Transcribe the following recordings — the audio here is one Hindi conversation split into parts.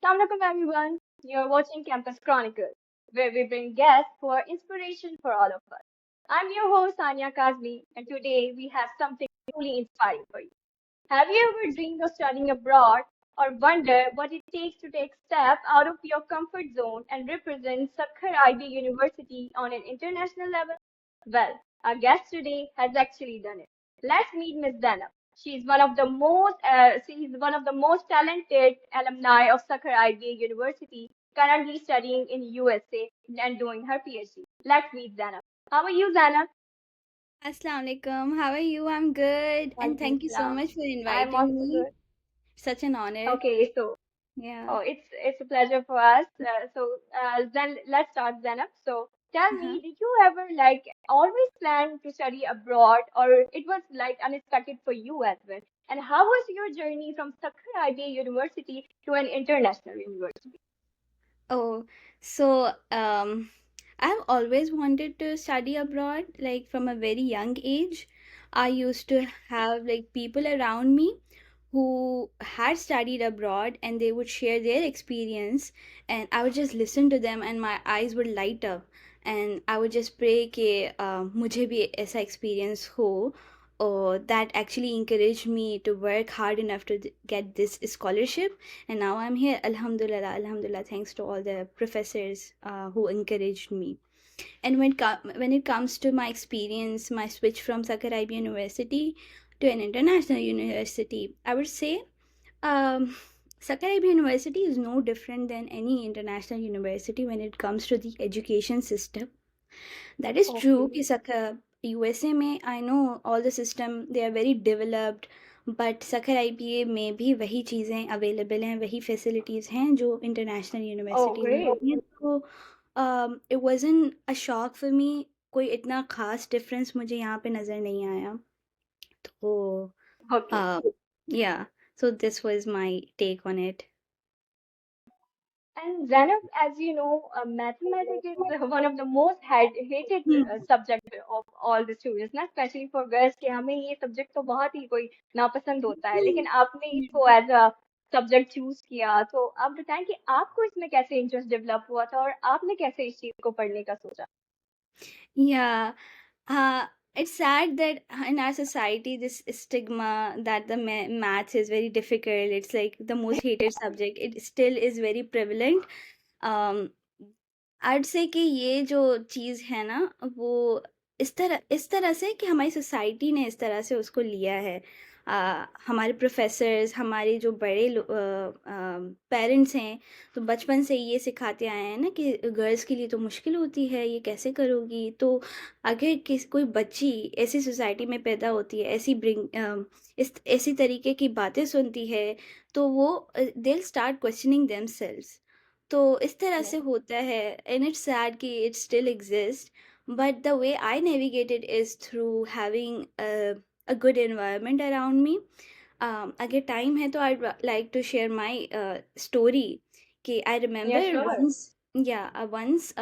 Assalamualaikum everyone. You're watching Campus Chronicles, where we bring guests who are inspiration for all of us. I'm your host Anya Kazmi, and today we have something truly inspiring for you. Have you ever dreamed of studying abroad or wonder what it takes to take a step out of your comfort zone and represent Sakhar IB University on an international level? Well, our guest today has actually done it. Let's meet Miss Zainab. She's one of the most talented alumni of Sakhar IB University, currently studying in USA and doing her PhD. Let's meet Zainab. How are you, Zainab? Assalamu alaikum. How are you? I'm good. And Walaikum thank you so salam. much for I'm inviting also me. good. Such an honor. Okay, so Yeah. oh, it's a pleasure for us. Then let's start, Zainab. So tell Uh-huh. me, did you ever like always plan to study abroad, or it was like unexpected for you as well? And how was your journey from Sakhar IB University to an international university? Oh, I've always wanted to study abroad, like from a very young age. I used to have like people around me who had studied abroad and they would share their experience, and I would just listen to them and my eyes would light up, and I would just pray कि मुझे भी ऐसा experience हो, or that actually encouraged me to work hard enough to get this scholarship. And now I'm here, alhamdulillah, alhamdulillah, thanks to all the professors who encouraged me. And when it comes to my experience, my switch from Sakhar IB University to an international university, I would say um, Sakhar IB University is no different than any international university when it comes to the education system. That is true Okay, कि USA में I know all the system they are very developed, but Sakhar IPA में भी वही चीज़ें available हैं, वही facilities हैं जो international oh universities में great. होती हैं. तो it wasn't a shock for me. कोई इतना खास difference मुझे यहाँ पे नज़र नहीं आया. तो Okay. uh, yeah, so this was my take on it. And Zainab, as you know, mathematics is one of the most hated Hmm. subject of all the students, ना especially for girls कि हमें ये subject तो बहुत ही कोई नापसंद होता है, लेकिन आपने इसको as a subject choose किया, तो आप बताएं कि आपको इसमें कैसे interest develop हुआ था और आपने कैसे इस चीज को पढ़ने का सोचा? Yeah. Uh, it's sad that in our society, this stigma that the maths is very difficult, it's like the most hated subject, it still is very prevalent. Um, I'd say कि ये जो चीज़ है ना, वो इस तरह से कि हमारी सोसाइटी ने इस तरह से उसको लिया है। हमारे प्रोफ़ेसर्स, हमारे जो बड़े पेरेंट्स हैं, तो बचपन से ये सिखाते आए हैं ना कि गर्ल्स के लिए तो मुश्किल होती है, ये कैसे करोगी? तो अगर कोई बच्ची ऐसी सोसाइटी में पैदा होती है, इस ऐसी तरीके की बातें सुनती है, तो वो they will start questioning themselves. तो इस तरह Yeah. से होता है, एंड इट्स सैड कि it still exist, but the way I navigated is through having a good environment around me. अगर टाइम है तो I like to share my story कि I Yeah, remember sure. once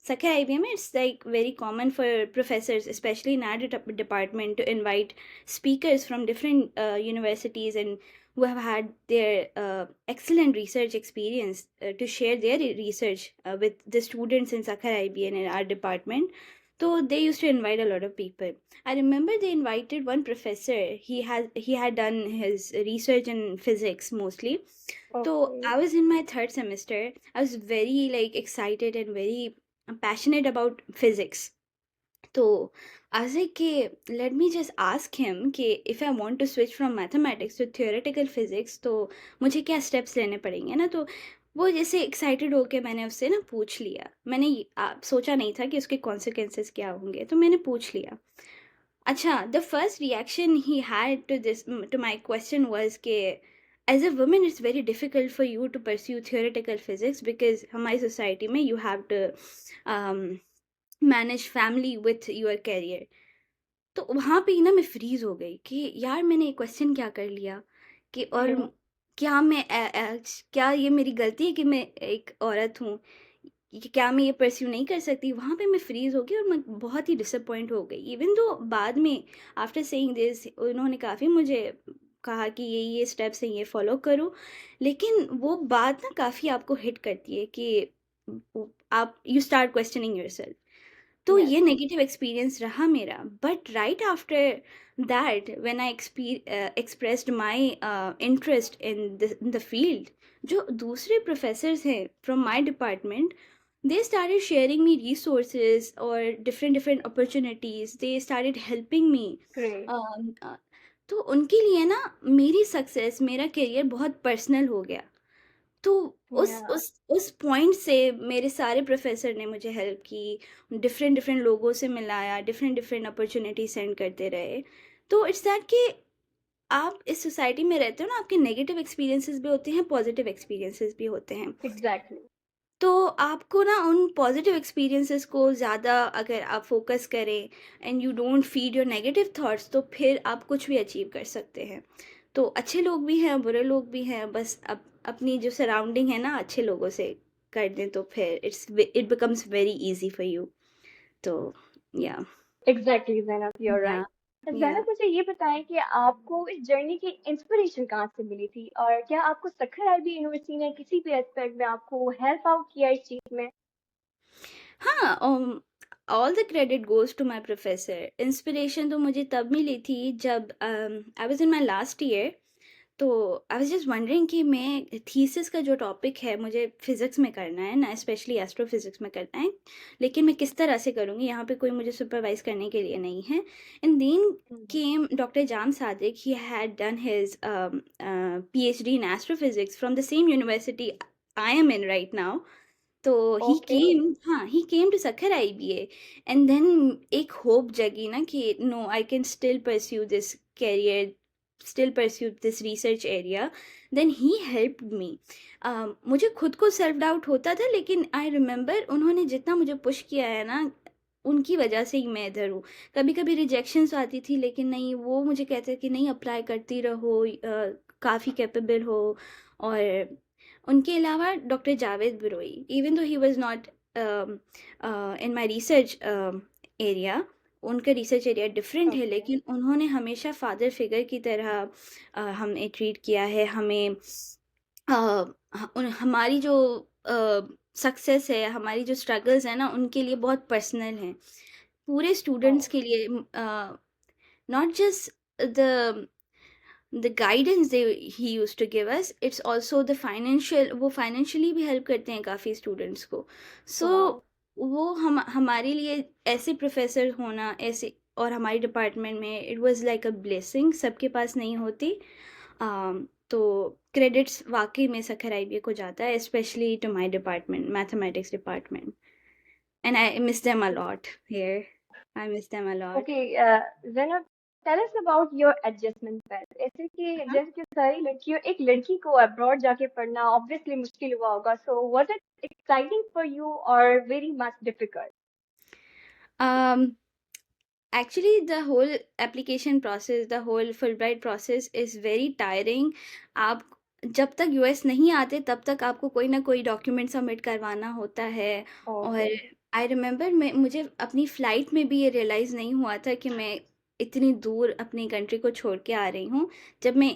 Sakhar IBM, it's like very common for professors, especially in our department, to invite speakers from different universities and who have had their excellent research experience to share their research with the students in Sakhar IBN in our department. So they used to invite a lot of people. I remember they invited one professor. He had done his research in physics mostly. So Okay. I was in my third semester. I was very like excited and very passionate about physics. So I was like, "Okay, let me just ask him कि if I want to switch from mathematics to theoretical physics, तो मुझे क्या steps लेने पड़ेंगे ना?" तो वो जैसे excited होके मैंने उससे ना पूछ लिया. मैंने सोचा नहीं था कि उसके consequences क्या होंगे, तो मैंने पूछ लिया. अच्छा, the first reaction he had to to my question was कि as a woman it's very difficult for you to pursue theoretical physics because हमारी society में you have to um, manage family with your career. तो वहाँ पे ही ना मैं फ्रीज हो गई कि यार मैंने ये क्वेश्चन क्या कर लिया कि और Yeah. क्या क्या ये मेरी गलती है कि मैं एक औरत हूँ कि क्या मैं ये परस्यू नहीं कर सकती. वहाँ पे मैं फ्रीज हो गई और मैं बहुत ही डिसअपॉइंट हो गई, इवन दो बाद में आफ्टर सेइंग दिस उन्होंने काफ़ी मुझे कहा कि ये स्टेप्स हैं, ये फॉलो करो। लेकिन वो बात ना काफ़ी आपको हिट करती है कि आप यू स्टार्ट क्वेश्चनिंग योरसेल्फ। तो Yes. ये नेगेटिव एक्सपीरियंस रहा मेरा, but right after that when I expressed my interest in the field, जो दूसरे प्रोफेसर्स हैं from my department, they started sharing me resources or different opportunities. They started helping me. Great. तो उनके लिए ना मेरी सक्सेस, मेरा करियर बहुत पर्सनल हो गया। तो उस Yeah. उस उस पॉइंट से मेरे सारे प्रोफेसर ने मुझे हेल्प की, डिफरेंट डिफरेंट लोगों से मिलाया, डिफरेंट डिफरेंट अपॉर्चुनिटी सेंड करते रहे। तो इट्स दैट कि आप इस सोसाइटी में रहते हो ना, आपके नेगेटिव एक्सपीरियंसेस भी होते हैं, पॉजिटिव एक्सपीरियंसेस भी होते हैं। Exactly. तो आपको ना उन पॉजिटिव एक्सपीरियंसेस को ज़्यादा अगर आप फोकस करें and you don't feed your negative thoughts, तो फिर आप कुछ भी अचीव कर सकते हैं। तो अच्छे लोग भी हैं, बुरे लोग भी हैं, बस अपनी जो सराउंडिंग है ना अच्छे लोगों से कर दें, तो फिर it becomes very easy for you. तो या Exactly, Zainab, you're या right. या ज़ैनब, मुझे ये बताएं कि आपको इस जर्नी की इंस्पिरेशन कहाँ से मिली थी, और क्या आपको सखर आईबी यूनिवर्सिटी ने किसी भी एस्पेक्ट में आपको हेल्प आउट किया इस चीज में? हाँ, all the credit goes to my professor. Inspiration तो मुझे तब मिली थी जब I was in my last year. तो आई वाज़ जस्ट वंडरिंग कि मैं थीसिस का जो टॉपिक है मुझे फ़िज़िक्स में करना है ना, स्पेशली एस्ट्रोफ़िज़िक्स में करना है। लेकिन मैं किस तरह से करूँगी, यहाँ पे कोई मुझे सुपरवाइज़ करने के लिए नहीं है। And then hmm. Came doctor Jam Sadiq. He had done his PhD in astrophysics from the same university I am in right now. तो okay. He came to Sukkur IBA. And then एक होप जगी ना कि no, I can still pursue this career, still pursue this research area. Then he helped me. मुझे खुद को सेल्फ डाउट होता था, लेकिन आई रिमेंबर उन्होंने जितना मुझे पुश किया है ना, उनकी वजह से ही मैं इधर हूँ। कभी कभी रिजेक्शंस आती थी, लेकिन नहीं, वो मुझे कहते कि नहीं, अप्लाई करती रहो, काफ़ी कैपेबल हो। और उनके अलावा doctor Javed Biroi, even though he was not in my research area, उनका रिसर्च एरिया डिफरेंट है, ओके। लेकिन उन्होंने हमेशा फादर फिगर की तरह हमें ट्रीट किया है। हमें हमारी जो सक्सेस है, हमारी जो स्ट्रगल्स है ना, उनके लिए बहुत पर्सनल हैं, पूरे स्टूडेंट्स ओ। के लिए। Not just the guidance they he used to give us, it's also the financial, वो फाइनेंशियली भी हेल्प करते हैं काफ़ी स्टूडेंट्स को। So wow. वो हमारे लिए ऐसे प्रोफेसर होना, ऐसे, और हमारे डिपार्टमेंट में it was like a blessing, सबके पास नहीं होती। तो क्रेडिट्स वाकई में सखर आईबीए को जाता है, specially to my department, mathematics department. And I miss them a lot here, I miss them a lot. Okay, Zainab, tell us about your adjustment phase. जैसे कि सारी लड़कियों, एक लड़की को अब्रॉड जाके पढ़ना ऑब्वियसली मुश्किल हुआ होगा, so was it exciting for you और very much difficult? Actually, the whole application process, the whole Fulbright process is very tiring. आप जब तक यूएस नहीं आते तब तक आपको कोई ना कोई डॉक्यूमेंट सबमिट करवाना होता है। और ओके। आई रिमेंबर, मैं मुझे अपनी फ़्लाइट में भी ये रियलाइज़ नहीं हुआ था कि मैं इतनी दूर अपनी कंट्री को छोड़ के आ रही हूँ। जब मैं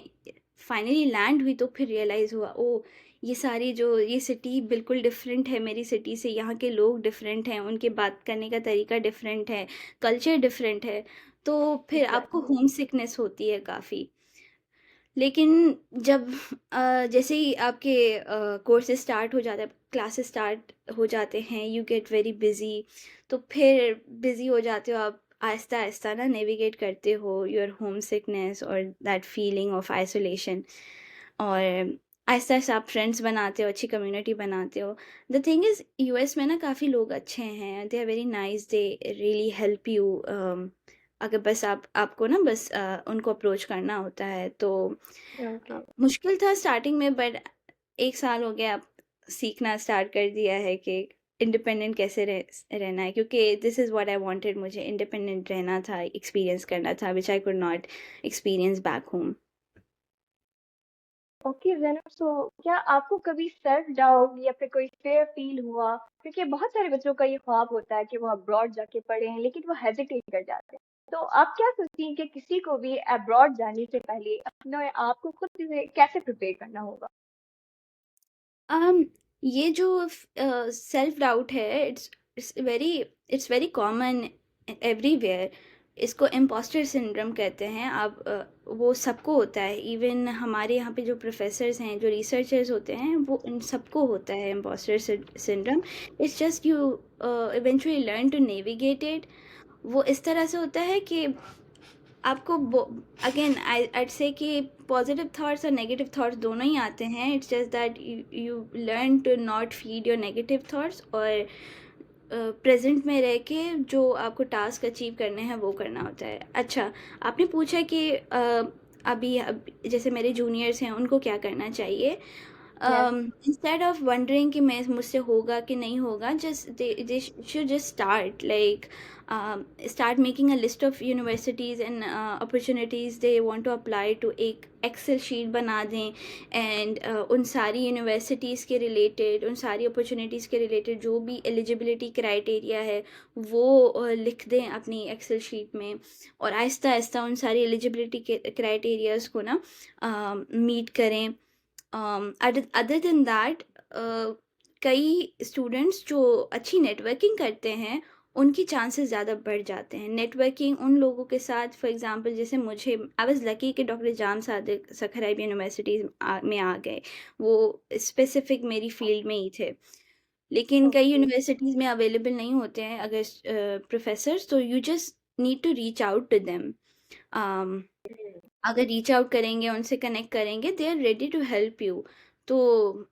फाइनली लैंड हुई तो फिर रियलाइज़ हुआ, ओह! ये सिटी बिल्कुल डिफरेंट है मेरी सिटी से, यहाँ के लोग डिफरेंट हैं, उनके बात करने का तरीका डिफरेंट है, कल्चर डिफरेंट है। तो फिर आपको एग्जैक्टली। होम सिकनेस होती है काफ़ी। लेकिन जब जैसे ही आपके कोर्सेज स्टार्ट हो जाते हैं, क्लासेस स्टार्ट हो जाते हैं, यू गेट वेरी बिजी। तो फिर बिजी हो जाते हो आप, आहिस्ता आहिस्ता ना नेविगेट करते हो योर होम सिकनेस और दैट फीलिंग ऑफ आइसोलेशन। और आहिस्ता आहिस्ता आप फ्रेंड्स बनाते हो, अच्छी कम्युनिटी बनाते हो। द थिंग इज़, यूएस में ना काफ़ी लोग अच्छे हैं, they are very nice, they really help you. अगर बस आपको ना बस उनको अप्रोच करना होता है। तो ओके। मुश्किल था स्टार्टिंग में, बट 1 साल हो गया, अब सीखना स्टार्ट कर दिया है कि इंडिपेंडेंट कैसे रहना है, क्योंकि this is what I wanted. मुझे इंडिपेंडेंट रहना था, एक्सपीरियंस करना था, which I could not experience back home. Okay Zainab, so क्या आपको कभी सेल्फ डाउट या फिर कोई फेयर फील हुआ? क्योंकि बहुत सारे बच्चों का ये ख्वाब होता है कि वो अब्रॉड जाके पढ़े हैं, लेकिन वो हेजिटेट कर जाते हैं। तो आप क्या सोचती हैं कि किसी को भी अब्रॉड जाने से पहले अपने आप को खुद से कैसे प्रिपेयर करना होगा? um ये जो सेल्फ डाउट है, इट्स वेरी कॉमन एवरीवेयर। इसको इम्पोस्टर सिंड्रोम कहते हैं। आप वो सबको होता है। इवन हमारे यहाँ पे जो प्रोफेसर्स हैं, जो रिसर्चर्स होते हैं, वो उन सबको होता है impostor syndrome. It's just you eventually learn to navigate it. वो इस तरह से होता है कि आपको अगेन I'd say कि पॉजिटिव थॉट्स और नेगेटिव थॉट्स दोनों ही आते हैं। It's just that you learn to not feed your negative thoughts, और प्रेजेंट में रह के जो आपको टास्क अचीव करने हैं वो करना होता है। अच्छा, आपने पूछा कि जैसे मेरे जूनियर्स हैं उनको क्या करना चाहिए। यस। इंस्टेड ऑफ वंडरिंग कि मैं मुझसे होगा कि नहीं होगा, just they should just start like start making a list of universities and opportunities they want to apply to। एक एक्सेल शीट बना दें एंड उन सारी यूनिवर्सिटीज़ के रिलेटेड, उन सारी अपॉर्चुनिटीज़ के रिलेटेड जो भी एलिजिबिलिटी क्राइटेरिया है वो लिख दें अपनी एक्सेल शीट में। और आहिस्ता आहिस्ता उन सारी एलिजिबिलिटी के क्राइटेरियाज को ना मीट करें। अदर देन दैट, कई स्टूडेंट्स जो अच्छी नेटवर्किंग करते हैं उनकी चांसेस ज़्यादा बढ़ जाते हैं। नेटवर्किंग उन लोगों के साथ, फॉर एग्जांपल जैसे मुझे, आई वाज लकी कि डॉक्टर जाम सादिक सखराइब यूनिवर्सिटी में आ गए। वो स्पेसिफिक मेरी फील्ड में ही थे। लेकिन कई ओके। यूनिवर्सिटीज़ में अवेलेबल नहीं होते हैं अगर प्रोफेसर्स, तो you just need to reach out to them. अगर रीच आउट करेंगे, उनसे कनेक्ट करेंगे, they are ready to help you. तो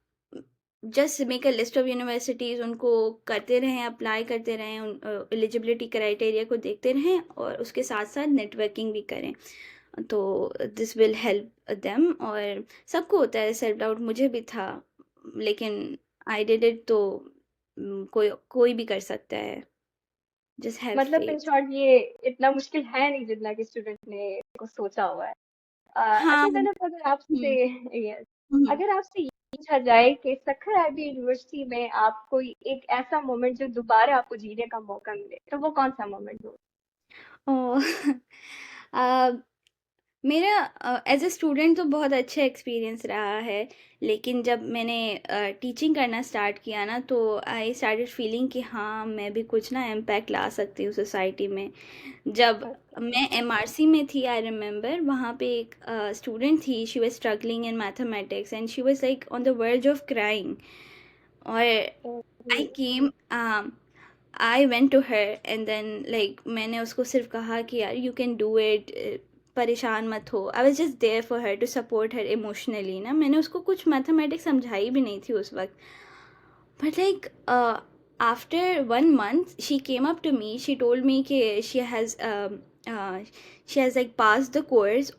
just make a list of universities, उनको करते रहें, अप्लाई करते रहें, उन एलिजिबिलिटी क्राइटेरिया को देखते रहें, और उसके साथ साथ नेटवर्किंग भी करें। तो दिस विल हेल्प देम। और सबको होता है सेल्फ डाउट, मुझे भी था, लेकिन आई डिड इट। तो कोई कोई भी कर सकता है। जस्ट हैव मतलब इन फेथ। शॉर्ट ये इतना मुश्किल है नहीं जितना कि स्टूडेंट ने को सोचा हुआ है। हाँ। अच्छा ज़ैनब, अगर आपसे यस, हम्म। अगर आपसे ये पूछा जाए कि सखर अरबी यूनिवर्सिटी में आप कोई एक ऐसा मोमेंट जो दोबारा आपको जीने का मौका मिले, तो वो कौन सा मोमेंट हो? ओह! अ, मेरा एज़ अ स्टूडेंट तो बहुत अच्छा एक्सपीरियंस रहा है, लेकिन जब मैंने टीचिंग करना स्टार्ट किया ना, तो आई स्टार्टेड फीलिंग कि हाँ, मैं भी कुछ ना इम्पैक्ट ला सकती हूँ सोसाइटी में। जब मैं एमआरसी में थी, आई रिमेंबर, वहाँ पे एक स्टूडेंट थी, she was struggling in mathematics and she was like on the verge of crying. और okay. I came, I went to her and then like मैंने उसको सिर्फ कहा कि यार यू कैन डू इट, परेशान मत हो। I was just there for her to support her emotionally ना। मैंने उसको कुछ मैथमेटिक्स समझाई भी नहीं थी उस वक्त, but like after 1 month she came up to me, she told me कि she has like passed the course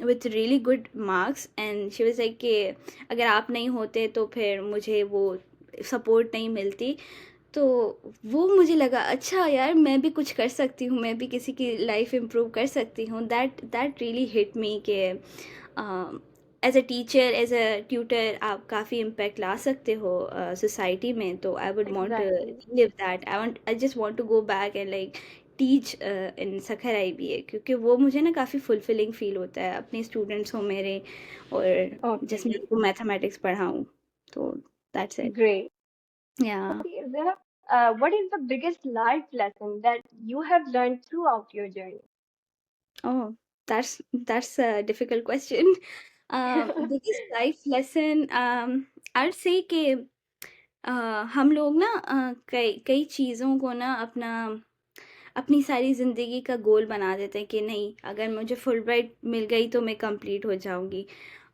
with really good marks, and she was like कि अगर आप नहीं होते तो फिर मुझे वो सपोर्ट नहीं मिलती। तो वो मुझे लगा अच्छा यार, मैं भी कुछ कर सकती हूँ, मैं भी किसी की लाइफ इम्प्रूव कर सकती हूँ। That that really hit me कि as a teacher, as a tutor आप काफ़ी इम्पैक्ट ला सकते हो सोसाइटी में। तो I would want to exactly. Leave that, I just want to go back and like teach in Sukkur IBA, क्योंकि वो मुझे ना काफ़ी फुलफिलिंग फील होता है, अपने स्टूडेंट्स हो मेरे, और ओके। जस्ट मैं उनको मैथमेटिक्स पढ़ाऊँ। तो दैट्स इट। ग्रेट। या। Okay, Zainab, what is the biggest life lesson that you have learned throughout your journey? Oh, that's a difficult question. Biggest life lesson, I'd say कि अ, हम लोग ना कई कई चीज़ों को ना अपनी सारी ज़िंदगी का गोल बना देते हैं कि नहीं, अगर मुझे फुलब्राइट मिल गई तो मैं कंप्लीट हो जाऊंगी।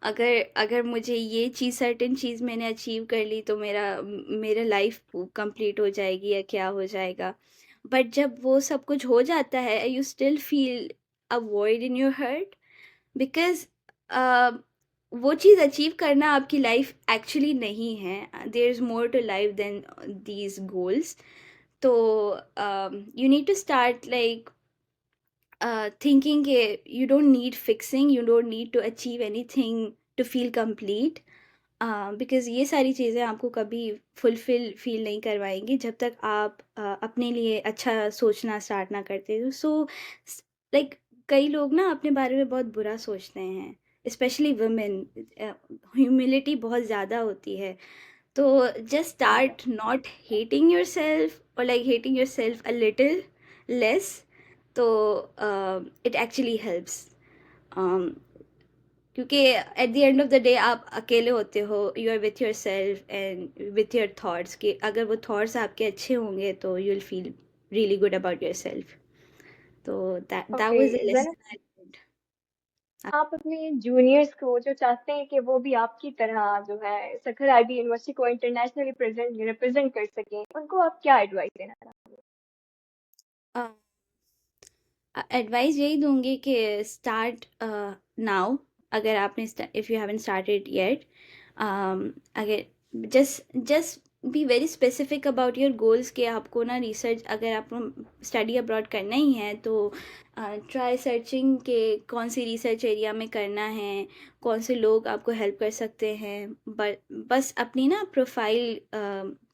अगर अगर मुझे ये चीज़, सर्टेन चीज़ मैंने अचीव कर ली तो मेरा मेरा लाइफ कंप्लीट हो जाएगी या क्या हो जाएगा। बट जब वो सब कुछ हो जाता है, you still feel a void in your heart, because वो चीज़ अचीव करना आपकी लाइफ एक्चुअली नहीं है। There is more to life than these goals. तो you need to start like thinking कि you don't need fixing, you don't need to achieve anything to feel complete, because ये सारी चीज़ें आपको कभी फुलफ़िल फ़ील नहीं करवाएँगी जब तक आप अपने लिए अच्छा सोचना स्टार्ट ना करते हो। सो लाइक कई लोग ना अपने बारे में बहुत बुरा सोचते हैं, स्पेशली वुमेन। ह्यूमिलिटी बहुत ज़्यादा होती है। तो just start exactly. Not hating yourself, और like hating yourself a little less. तो इट एक्चुअली हेल्प्स, क्योंकि at the end of the day आप अकेले होते हो, you are with yourself and with your thoughts, कि अगर वो थॉट्स आपके अच्छे होंगे तो you will feel really good about yourself. तो दैट ओके वाज द जैन, लेसन आई learned। आप अपने जूनियर्स को जो चाहते हैं कि वो भी आपकी तरह जो है सखर आईबी यूनिवर्सिटी को इंटरनेशनली प्रेजेंट रिप्रेजेंट कर सकें, उनको आप क्या एडवाइस देना चाहेंगे? एडवाइस यही दूंगी कि स्टार्ट नाउ, अगर आपने if you haven't started yet, अगर just just be very specific about your goals, कि आपको ना रिसर्च, अगर आपको स्टडी अब्रॉड करना ही है तो ट्राई सर्चिंग के कौन सी रिसर्च एरिया में करना है, कौन से लोग आपको हेल्प कर सकते हैं। बस अपनी ना प्रोफाइल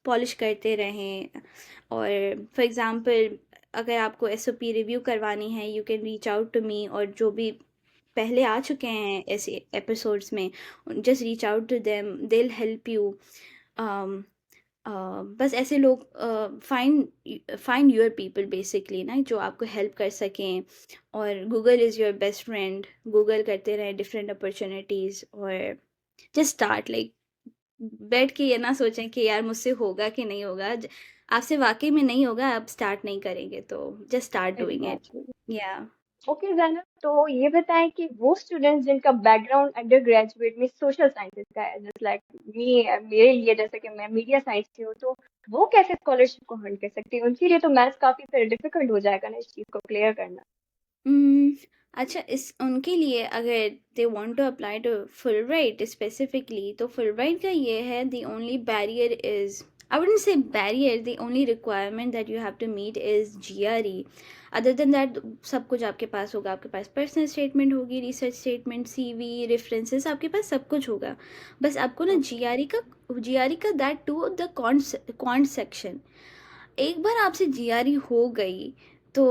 पॉलिश करते रहें। और फॉर एग्ज़ाम्पल, अगर आपको एसओपी रिव्यू करवानी है, you can reach out to me, और जो भी पहले आ चुके हैं ऐसे एपिसोड्स में, just reach out to them, they will help you. बस ऐसे लोग find find your people basically ना, जो आपको हेल्प कर सकें। और Google is your best friend, Google करते रहें डिफरेंट अपॉर्चुनिटीज़। और जस्ट स्टार्ट, लाइक बैठ के ये ना सोचें कि यार मुझसे होगा कि नहीं होगा। आपसे वाकई में नहीं होगा, आप स्टार्ट नहीं करेंगे, तो just start doing it. Exactly. या ओके जैनब, तो ये बताएं कि वो स्टूडेंट्स जिनका बैकग्राउंड अंडर ग्रेजुएट में सोशल साइंसेज का है, जस्ट लाइक मी, मेरे लिए जैसे कि मैं मीडिया साइंस की हूँ, तो वो कैसे स्कॉलरशिप को हर्न कर सकती है? उनके लिए तो मैथ्स काफी फिर डिफिकल्ट हो जाएगा ना इस चीज को क्लियर करना। Hmm, अच्छा, इस उनके लिए अगर they want to apply to Fulbright specifically, तो फुलब्राइट का ये है, the only barrier is, I wouldn't say barrier, the only requirement that you have to meet is GRE. Other than that सब कुछ आपके पास होगा, आपके पास पर्सनल स्टेटमेंट होगी, रिसर्च स्टेटमेंट, सीवी, रेफरेंसेस, आपके पास सब कुछ होगा। बस आपको ना ओके। जीआरई का that to the quant section. एक बार आपसे जीआरई हो गई तो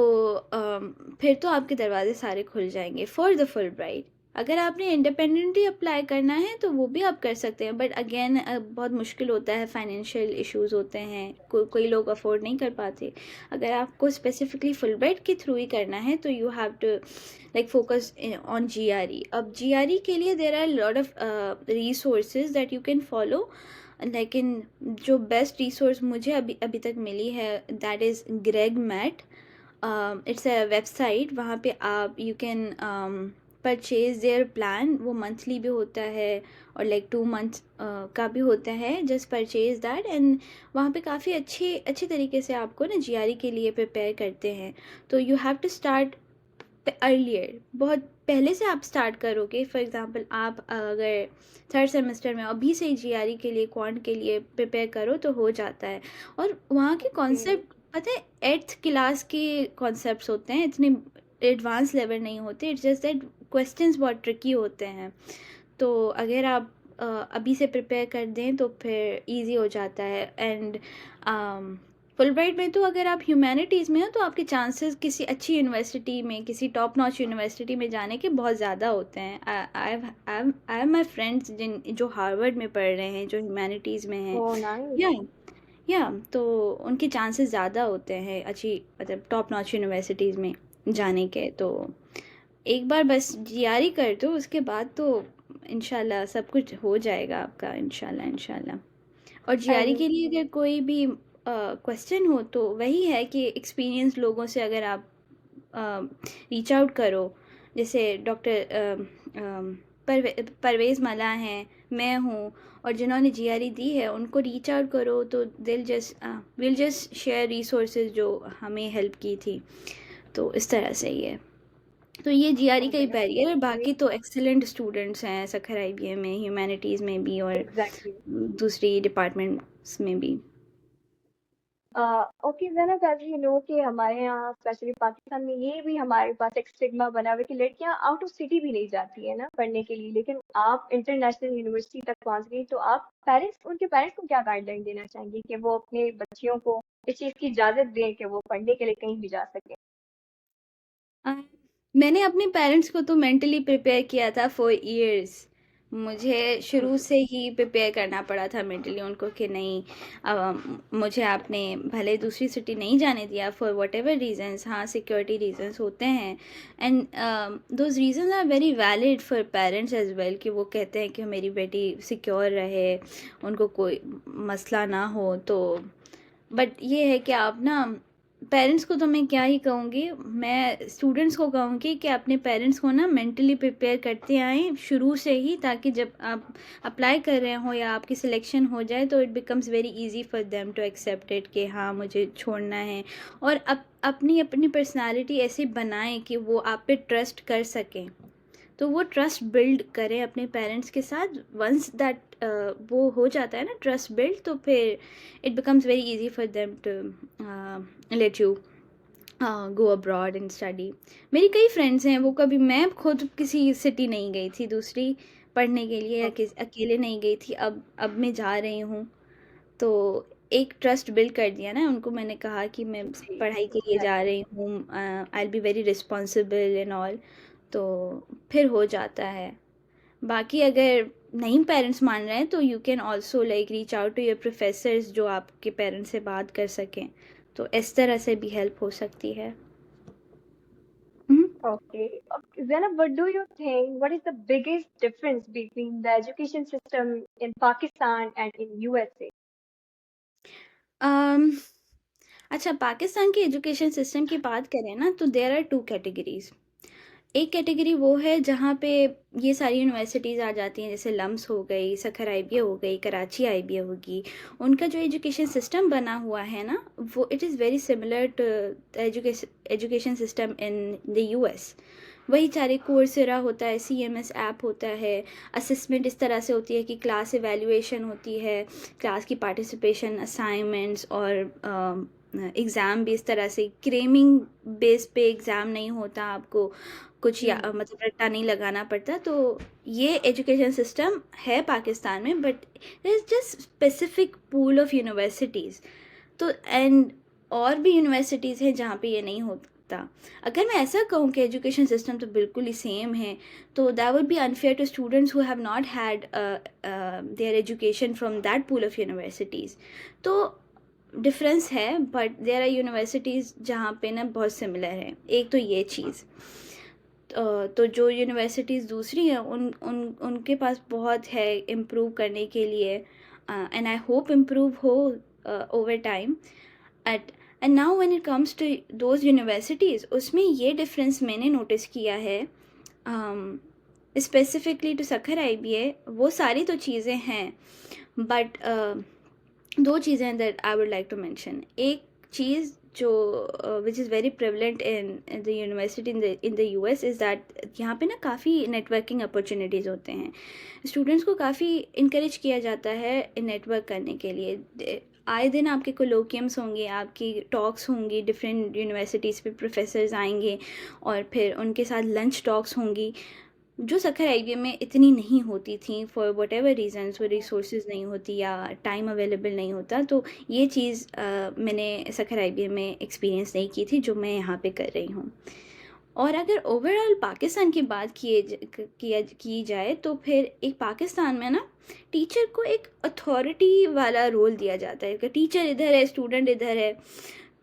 फिर तो आपके दरवाजे सारे खुल जाएंगे फॉर द फुल ब्राइट। अगर आपने इंडिपेंडेंटली अप्लाई करना है तो वो भी आप कर सकते हैं, बट अगेन बहुत मुश्किल होता है, फाइनेंशियल इश्यूज होते हैं, कोई लोग अफोर्ड नहीं कर पाते। अगर आपको स्पेसिफिकली फुल ब्राइट के थ्रू ही करना है तो you have to like focus on GRE. अब जीआरई के लिए there are lot of resources that you can follow, लेकिन जो बेस्ट रिसोर्स मुझे अभी अभी तक मिली है, that is GregMat. It's a website, वहाँ पे आप you can purchase their plan. वो मंथली भी होता है और लाइक 2 मंथ्स का भी होता है। जस्ट परचेज दैट, एंड वहाँ पे काफ़ी अच्छे अच्छे तरीके से आपको ना जीआरई के लिए प्रिपेयर करते हैं। तो you have to start earlier, बहुत पहले से आप स्टार्ट करोगे। फॉर एग्जांपल, आप अगर थर्ड सेमेस्टर में अभी से जीआरई के लिए, क्वांट के लिए प्रिपेयर करो तो हो जाता है। और वहाँ के ओके। कॉन्सेप्ट पता है, 8th क्लास के कॉन्सेप्ट्स होते हैं, इतने एडवांस लेवल नहीं होते। इट्स जस्ट दैट क्वेश्चंस बहुत ट्रिकी होते हैं। तो अगर आप अभी से प्रिपेयर कर दें तो फिर इजी हो जाता है। एंड फुलब्राइट में तो अगर आप ह्यूमैनिटीज़ में हो तो आपके चांसेस किसी अच्छी यूनिवर्सिटी में, किसी टॉप नॉच यूनिवर्सिटी में जाने के बहुत ज़्यादा होते हैं। आई हैव माई फ्रेंड्स जिन जो हार्वर्ड में पढ़ रहे हैं, जो ह्यूमैनिटीज़ में हैं। ओ नाइस। या या तो उनके चांसेस ज़्यादा होते हैं अच्छी, मतलब टॉप नॉच यूनिवर्सिटीज़ में जाने के। तो एक बार बस जीआरई कर दो, उसके बाद तो इंशाल्लाह सब कुछ हो जाएगा आपका, इंशाल्लाह इंशाल्लाह। और जीआरई एंड के लिए अगर कोई भी क्वेश्चन हो तो वही है कि एक्सपीरियंस लोगों से अगर आप रीच आउट करो, जैसे डॉक्टर परवेज़ मला हैं, मैं हूँ, और जिन्होंने जीआरई दी है उनको रीच आउट करो, तो दिल just will just share resources जो हमें हेल्प की थी। तो इस तरह से ही है। तो ये जीआरई का ही बैरियर है, बाकी तो एक्सीलेंट स्टूडेंट्स हैं सखर आईबीएम में, ह्यूमैनिटीज़ में भी और एग्जैक्टली। दूसरी डिपार्टमेंट्स में भी। Okay Zainab, as you know कि हमारे यहाँ स्पेशली पाकिस्तान में ये भी हमारे पास एक स्टिग्मा बना हुआ है कि लड़कियां आउट ऑफ सिटी भी नहीं जाती है ना पढ़ने के लिए, लेकिन आप इंटरनेशनल यूनिवर्सिटी तक पहुंच गई, तो आप पेरेंट्स, उनके पेरेंट्स को क्या गाइडलाइन देना चाहेंगे कि वो अपने बच्चियों को इस चीज़ की इजाज़त दें कि वो पढ़ने के लिए कहीं भी जा सके? मैंने अपने पेरेंट्स को तो मेंटली प्रिपेयर किया था फॉर इयर्स। मुझे शुरू से ही प्रिपेयर करना पड़ा था मेंटली उनको कि नहीं, मुझे आपने भले दूसरी सिटी नहीं जाने दिया फॉर वट एवर रीजन्स, हाँ सिक्योरिटी रीजन्स होते हैं, and those reasons are very valid for parents as well, कि वो कहते हैं कि मेरी बेटी सिक्योर रहे, उनको कोई मसला ना हो। तो बट ये है कि आप ना, पेरेंट्स को तो मैं क्या ही कहूँगी, मैं स्टूडेंट्स को कहूँगी कि अपने पेरेंट्स को ना मेंटली प्रिपेयर करते आएँ शुरू से ही, ताकि जब आप अप्लाई कर रहे हो या आपकी सिलेक्शन हो जाए तो it becomes very easy for them to accept it कि हाँ मुझे छोड़ना है। और अपनी अपनी पर्सनालिटी ऐसी बनाएं कि वो आप पे ट्रस्ट कर सकें, तो वो ट्रस्ट बिल्ड करें अपने पेरेंट्स के साथ। वंस दैट वो हो जाता है ना ट्रस्ट बिल्ड, तो फिर it becomes very easy for them to let you go abroad and study. मेरी कई फ्रेंड्स हैं, वो कभी, मैं खुद किसी सिटी नहीं गई थी दूसरी पढ़ने के लिए, या अकेले नहीं गई थी। अब मैं जा रही हूँ, तो एक ट्रस्ट बिल्ड कर दिया ना उनको। मैंने कहा कि मैं जी, पढ़ाई के लिए जा एग्जैक्टली। रही हूँ, I will be very responsible and all, तो फिर हो जाता है। बाकी अगर नहीं पेरेंट्स मान रहे हैं तो you can also like reach out to your professors जो आपके पेरेंट्स से बात कर सकें, तो इस तरह से भी हेल्प हो सकती है। हम्म। Okay. Zainab, what do you think? What is the biggest difference between the education system in Pakistan and in USA? अम, अच्छा, पाकिस्तान के एजुकेशन सिस्टम की बात करें ना, तो देयर आर टू कैटेगरीज। एक कैटेगरी वो है जहाँ पे ये सारी यूनिवर्सिटीज़ आ जाती हैं, जैसे लम्स हो गई, सखर आईबीए हो गई, कराची आईबीए होगी। उनका जो एजुकेशन सिस्टम बना हुआ है ना, वो it is very similar to education system in the US. वही सारे कोर्सेरा होता है, सीएमएस ऐप होता है, असेसमेंट इस तरह से होती है कि क्लास इवैल्यूएशन होती है, क्लास की पार्टिसिपेशन, असाइनमेंट्स, और एग्ज़ाम भी इस तरह से क्रेमिंग बेस पे एग्ज़ाम नहीं होता आपको, कुछ या Hmm. मतलब रट्टा नहीं लगाना पड़ता। तो ये एजुकेशन सिस्टम है पाकिस्तान में, but is just specific pool of universities. तो एंड और भी यूनिवर्सिटीज़ हैं जहाँ पे ये नहीं होता। अगर मैं ऐसा कहूँ कि एजुकेशन सिस्टम तो बिल्कुल ही सेम है, तो that would be unfair to students who have not had their education from that pool of universities. तो डिफरेंस है, बट देयर आर यूनिवर्सिटीज़ जहाँ पे ना बहुत सिमिलर है। एक तो ये चीज़, तो जो यूनिवर्सिटीज़ दूसरी हैं उन उन उनके पास बहुत है इम्प्रूव करने के लिए, एंड आई होप इम्प्रूव हो over time. At and now when it comes to those universities, उसमें ये डिफरेंस मैंने नोटिस किया है, स्पेसिफिकली टू सखर आईबीए। वो सारी तो चीज़ें हैं, बट दो चीज़ें that I would like to mention. एक चीज़ जो which is very prevalent in the university in the US is that यहाँ पे ना काफ़ी नेटवर्किंग अपॉर्चुनिटीज़ होते हैं। स्टूडेंट्स को काफ़ी इनक्रेज किया जाता है नेटवर्क करने के लिए। आए दिन आपके कोलोकियम्स होंगे, आपकी टॉक्स होंगी, डिफरेंट यूनिवर्सिटीज़ पे प्रोफेसर्स आएंगे, और फिर उनके साथ लंच टॉक्स होंगी, जो सखर आईबीए में इतनी नहीं होती थी फॉर वट एवर रीजन्स, वो रिसोर्सेज नहीं होती या टाइम अवेलेबल नहीं होता। तो ये चीज़ मैंने सखर आईबीए में एक्सपीरियंस नहीं की थी, जो मैं यहाँ पे कर रही हूँ। और अगर ओवरऑल पाकिस्तान की बात की जाए, तो फिर एक पाकिस्तान में ना टीचर को एक अथॉरिटी वाला रोल दिया जाता है कि टीचर इधर है, स्टूडेंट इधर है।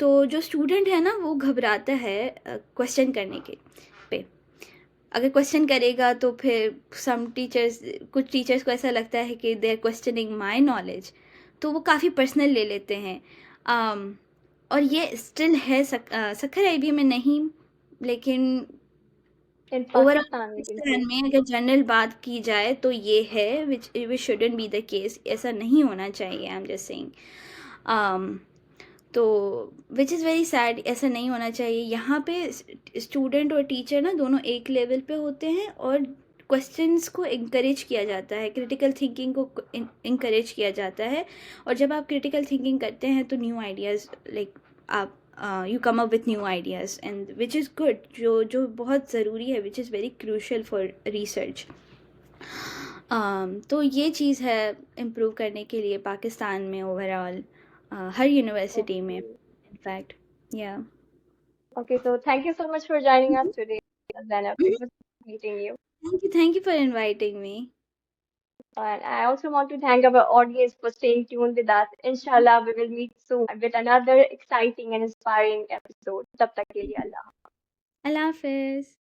तो जो स्टूडेंट है ना वो घबराता है क्वेश्चन करने के पे। अगर क्वेश्चन करेगा तो फिर सम टीचर्स, कुछ टीचर्स को ऐसा लगता है कि they are questioning my knowledge, तो वो काफ़ी पर्सनल ले लेते हैं। um, और ये स्टिल है सखर आईबी में नहीं, लेकिन In overall Pakistan, we can Pakistan say. में अगर जनरल बात की जाए तो ये है, विच शुडंट बी द केस, ऐसा नहीं होना चाहिए, आई एम जस्ट सेइंग। तो विच इज़ वेरी सैड, ऐसा नहीं होना चाहिए। यहाँ पे स्टूडेंट और टीचर ना दोनों एक लेवल पे होते हैं, और क्वेश्चंस को इंकरेज किया जाता है, क्रिटिकल थिंकिंग को इंकरेज किया जाता है। और जब आप क्रिटिकल थिंकिंग करते हैं तो न्यू आइडियाज़, लाइक आप you come up with new ideas, and which is good, जो जो बहुत ज़रूरी है, विच is very crucial for research. तो ये चीज़ है इम्प्रूव करने के लिए पाकिस्तान में ओवरऑल, हर यूनिवर्सिटी में Okay. इनफैक्ट, या। Okay, so thank you so much for joining us today. Zainab. It was meeting you. Thank you for inviting me. And I also want to thank our audience for staying tuned with us. Inshallah, we will meet soon with another exciting and inspiring episode. Tab tak ke liye Allah. Allah Hafiz.